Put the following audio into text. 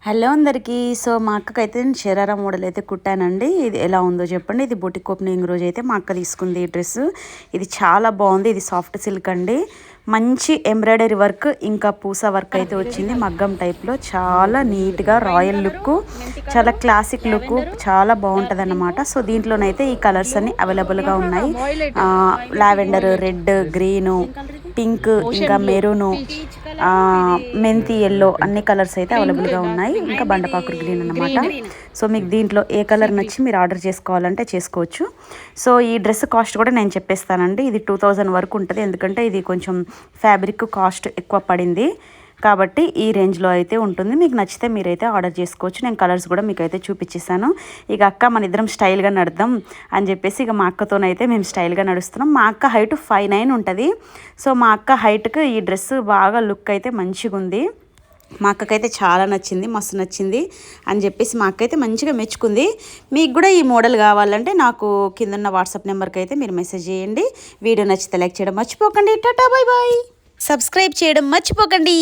Hello అందరికీ. So మా అక్కకైతే నేను షరారా మోడల్ అయితే కుట్టానండి. ఇది ఎలా ఉందో చెప్పండి. ఇది బొటిక్ ఓపెనింగ్ రోజు అయితే మా అక్క తీసుకుంది ఈ డ్రెస్. ఇది చాలా బాగుంది. ఇది సాఫ్ట్ సిల్క్ అండి. మంచి ఎంబ్రాయిడరీ వర్క్ ఇంకా పూసా వర్క్ అయితే వచ్చింది మగ్గం టైప్లో. చాలా నీట్గా రాయల్ లుక్, చాలా క్లాసిక్ లుక్, చాలా బాగుంటుంది అన్నమాట. సో దీంట్లోనైతే ఈ కలర్స్ అన్ని అవైలబుల్గా ఉన్నాయి. లావెండర్, రెడ్, గ్రీను, పింక్, ఇంకా మెరూను, మెంతి ఎల్లో, అన్ని కలర్స్ అయితే అవైలబుల్గా ఉన్నాయి. ఇంకా బండపాకురు గ్రీన్ అన్నమాట. సో మీకు దీంట్లో ఏ కలర్ నచ్చి మీరు ఆర్డర్ చేసుకోవాలంటే చేసుకోవచ్చు. సో ఈ డ్రెస్ కాస్ట్ కూడా నేను చెప్పేస్తానండి. ఇది 2000 వరకు ఉంటుంది. ఎందుకంటే ఇది కొంచెం ఫ్యాబ్రిక్ కాస్ట్ ఎక్కువ పడింది కాబట్టి ఈ రేంజ్లో అయితే ఉంటుంది. మీకు నచ్చితే మీరైతే ఆర్డర్ చేసుకోవచ్చు. నేను కలర్స్ కూడా మీకు అయితే చూపించేసాను. ఇక అక్క మన ఇద్దరం స్టైల్గా నడుద్దాం అని చెప్పేసి ఇక మా అక్కతోనైతే మేము స్టైల్గా నడుస్తున్నాం. మా అక్క హైట్ 5'9" ఉంటుంది. సో మా అక్క హైట్కి ఈ డ్రెస్ బాగా లుక్ అయితే మంచిగా ఉంది. మా అక్కకైతే చాలా నచ్చింది, మస్తు నచ్చింది అని చెప్పేసి మా అక్క అయితే మంచిగా మెచ్చుకుంది. మీకు కూడా ఈ మోడల్ కావాలంటే నాకు కింద వాట్సాప్ నెంబర్కి అయితే మీరు మెసేజ్ చేయండి. వీడియో నచ్చితే లైక్ చేయడం మర్చిపోకండి. Tata, bye bye. సబ్స్క్రైబ్ చేయడం మర్చిపోకండి.